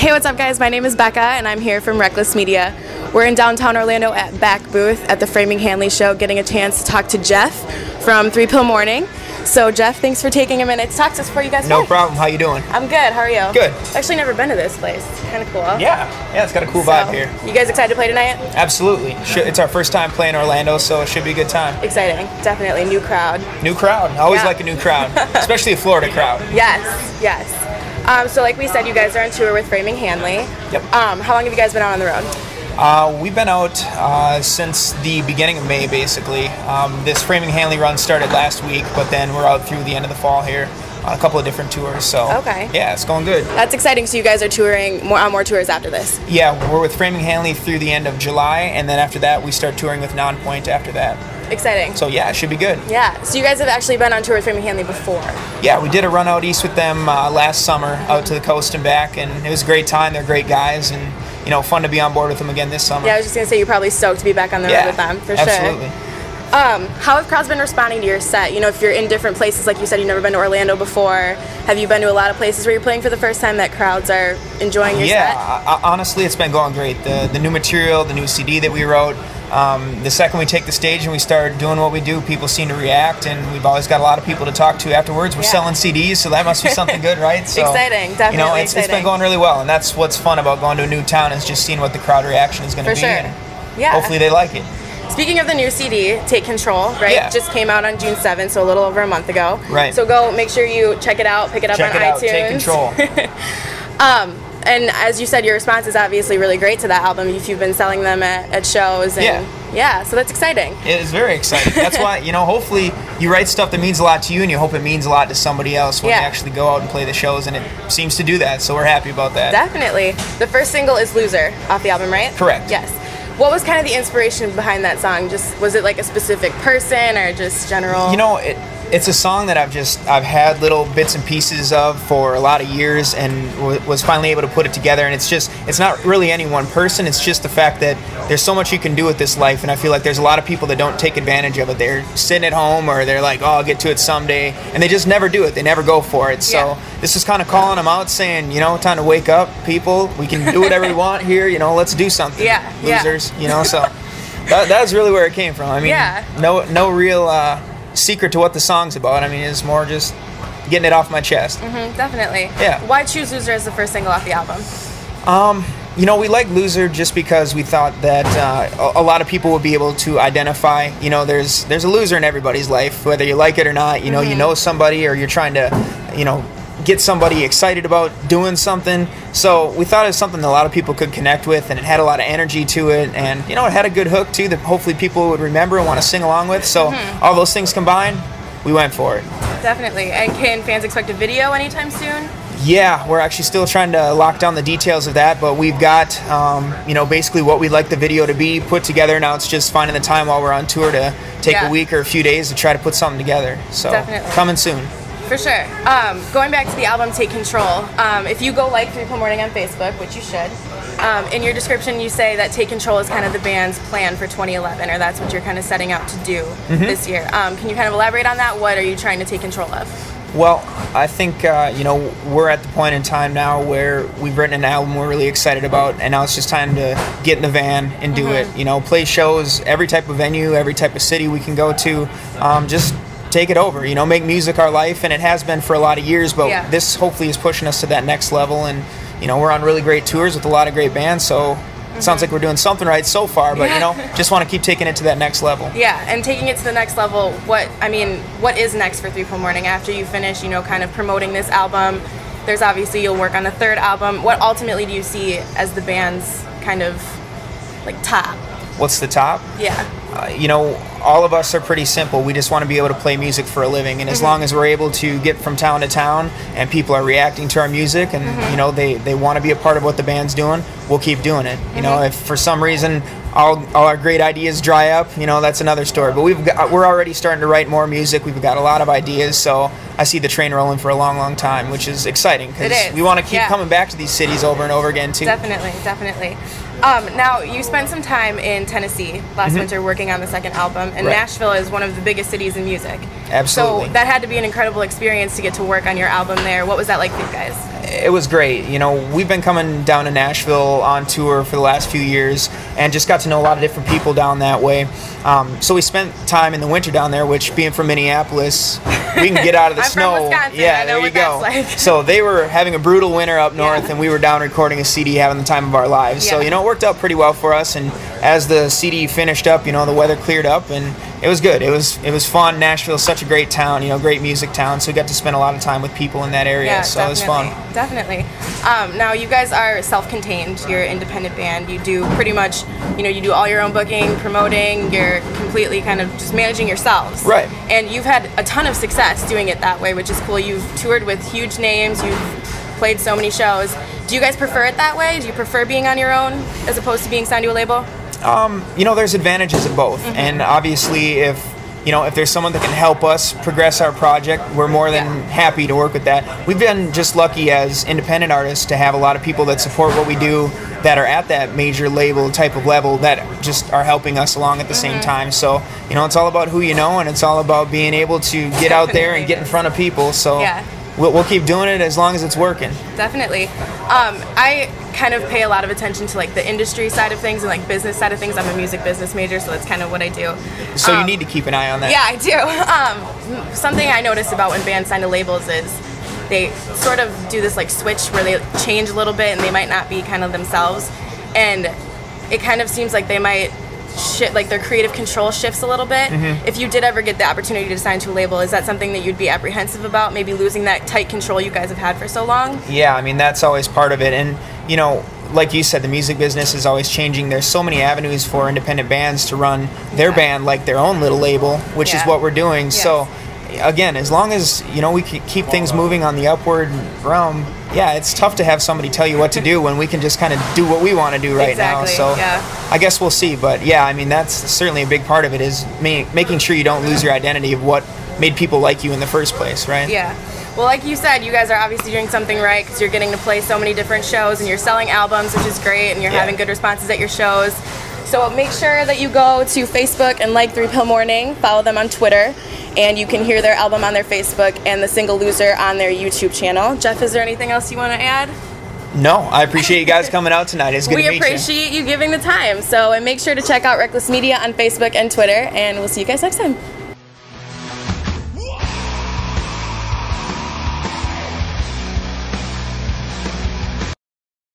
Hey, what's up guys? My name is Becca and I'm here from Reckless Media. We're in downtown Orlando at Backbooth at the Framing Hanley show, getting a chance to talk to Jeff from 3 Pill Morning. So Jeff, thanks for taking a minute to talk to us before you guys No problem. How you doing? I'm good. How are you? Good. I've actually never been to this place. It's kind of cool. Yeah, it's got a cool vibe here. You guys excited to play tonight? Absolutely. It's our first time playing Orlando, so it should be a good time. Exciting. Definitely. New crowd. New crowd. I always like a new crowd, especially a Florida crowd. Yes, yes. So like we said, you guys are on tour with Framing Hanley. Yep. How long have you guys been out on the road? We've been out since the beginning of May, basically. This Framing Hanley run started last week, but then we're out through the end of the fall here on a couple of different tours. So okay. Yeah, it's going good. That's exciting. So you guys are touring on more tours after this? Yeah, we're with Framing Hanley through the end of July, and then after that we start touring with Nonpoint after that. Exciting. So yeah, it should be good. Yeah. So you guys have actually been on tour with Framing Hanley before? Yeah, we did a run out east with them last summer, out to the coast and back, and it was a great time. They're great guys, and you know, fun to be on board with them again this summer. Yeah, I was just gonna say you're probably stoked to be back on the road with them for sure. Absolutely. How have crowds been responding to your set? You know, if you're in different places, like you said, you've never been to Orlando before. Have you been to a lot of places where you're playing for the first time that crowds are enjoying your set? Yeah, honestly, it's been going great. The new material, the new CD that we wrote. The second we take the stage and we start doing what we do, people seem to react, and we've always got a lot of people to talk to afterwards. We're selling CDs, so that must be something good, right? So, exciting, definitely. You know, it's been going really well, and that's what's fun about going to a new town, is just seeing what the crowd reaction is going to be. For sure. And yeah. Hopefully they like it. Speaking of the new CD, Take Control, right? Yeah. Just came out on June 7th, so a little over a month ago. Right. So go make sure you check it out, pick it up on iTunes. Take Control. And as you said, your response is obviously really great to that album if you've been selling them at shows. And yeah, so that's exciting. It is very exciting. That's why, you know, hopefully you write stuff that means a lot to you, and you hope it means a lot to somebody else when you actually go out and play the shows, and it seems to do that, so we're happy about that. Definitely. The first single is Loser off the album, right? Correct. Yes. What was kind of the inspiration behind that song? Just was it like a specific person or just general? You know, it's a song that I've had little bits and pieces of for a lot of years, and was finally able to put it together. And it's not really any one person. It's just the fact that there's so much you can do with this life, and I feel like there's a lot of people that don't take advantage of it. They're sitting at home, or they're like, oh, I'll get to it someday, and they just never do it. They never go for it. So this is kind of calling them out, saying, you know, time to wake up, people. We can do whatever we want here. You know, let's do something. Losers. You know, so that's really where it came from. I mean, no real secret to what the song's about. I mean, it's more just getting it off my chest. Definitely. Yeah. Why choose Loser as the first single off the album? You know, we like Loser just because we thought that a lot of people would be able to identify. You know, there's a loser in everybody's life, whether you like it or not. You know, you know somebody, or you're trying to, you know, get somebody excited about doing something. So we thought it was something that a lot of people could connect with, and it had a lot of energy to it, and you know, it had a good hook too that hopefully people would remember and want to sing along with. So all those things combined, we went for it. Definitely. And can fans expect a video anytime soon? Yeah, we're actually still trying to lock down the details of that, but we've got you know, basically what we'd like the video to be put together. Now it's just finding the time while we're on tour to take a week or a few days to try to put something together. So coming soon. For sure. Going back to the album Take Control, if you go like 3 Pill Morning on Facebook, which you should, in your description you say that Take Control is kind of the band's plan for 2011, or that's what you're kind of setting out to do this year. Can you kind of elaborate on that? What are you trying to take control of? Well, I think, you know, we're at the point in time now where we've written an album we're really excited about, and now it's just time to get in the van and do it. You know, play shows, every type of venue, every type of city we can go to, just take it over, you know, make music our life, and it has been for a lot of years, but this hopefully is pushing us to that next level. And you know, we're on really great tours with a lot of great bands, so it sounds like we're doing something right so far, but you know, just want to keep taking it to that next level. Yeah, and taking it to the next level, what is next for 3 Pill Morning after you finish, you know, kind of promoting this album? There's obviously, you'll work on a third album. What ultimately do you see as the band's kind of like top? What's the top? Yeah. You know, all of us are pretty simple. We just want to be able to play music for a living, and as long as we're able to get from town to town and people are reacting to our music, and you know, they want to be a part of what the band's doing, we'll keep doing it. You know, if for some reason all our great ideas dry up, you know, that's another story. But we're already starting to write more music. We've got a lot of ideas, so I see the train rolling for a long, long time, which is exciting because we want to keep coming back to these cities over and over again too. Definitely, definitely. Now, you spent some time in Tennessee last winter working on the second album, and Nashville is one of the biggest cities in music. Absolutely. So that had to be an incredible experience to get to work on your album there. What was that like for you guys? it was great. You know, we've been coming down to Nashville on tour for the last few years and just got to know a lot of different people down that way. So we spent time in the winter down there, which, being from Minneapolis, we can get out of the I'm snow. From Wisconsin. Yeah, I know there you what go. that's like. So they were having a brutal winter up north, Yeah. and we were down recording a CD, having the time of our lives. So, Yeah. you know, it worked out pretty well for us. And as the CD finished up, you know, the weather cleared up, and it was good. It was fun. Nashville's such a great town, you know, great music town. So we got to spend a lot of time with people in that area. Yeah, so it was fun. Definitely. Now you guys are self-contained. You're an independent band. You do pretty much, you know, you do all your own booking, promoting. You're completely kind of just managing yourselves. Right. And you've had a ton of success doing it that way, which is cool. You've toured with huge names. You've played so many shows. Do you guys prefer it that way? Do you prefer being on your own as opposed to being signed to a label? You know, there's advantages of both, and obviously, if there's someone that can help us progress our project, we're more than happy to work with that. We've been just lucky as independent artists to have a lot of people that support what we do, that are at that major label type of level, that just are helping us along at the same time. So, you know, it's all about who you know, and it's all about being able to get out there and get in front of people. So we'll keep doing it as long as it's working. Definitely. I kind of pay a lot of attention to like the industry side of things and like business side of things. I'm a music business major, so that's kind of what I do. So you need to keep an eye on that. Yeah, I do. Something I notice about when bands sign to labels is they sort of do this like switch where they change a little bit and they might not be kind of themselves, and it kind of seems like they might like their creative control shifts a little bit. If you did ever get the opportunity to sign to a label, is that something that you'd be apprehensive about, maybe losing that tight control you guys have had for so long? Yeah, I mean, that's always part of it. And, you know, like you said, the music business is always changing. There's so many avenues for independent bands to run their band like their own little label, which is what we're doing. So, again, as long as, you know, we keep things moving on the upward realm, it's tough to have somebody tell you what to do when we can just kind of do what we want to do right now. So I guess we'll see. But, I mean, that's certainly a big part of it, is making sure you don't lose your identity of what made people like you in the first place, right? Yeah. Well, like you said, you guys are obviously doing something right, because you're getting to play so many different shows and you're selling albums, which is great, and you're having good responses at your shows. So make sure that you go to Facebook and like 3 Pill Morning, follow them on Twitter, and you can hear their album on their Facebook and The Single Loser on their YouTube channel. Jeff, is there anything else you want to add? No, I appreciate you guys coming out tonight. It's good to meet you. We appreciate you giving the time. So, and make sure to check out Reckless Media on Facebook and Twitter, and we'll see you guys next time.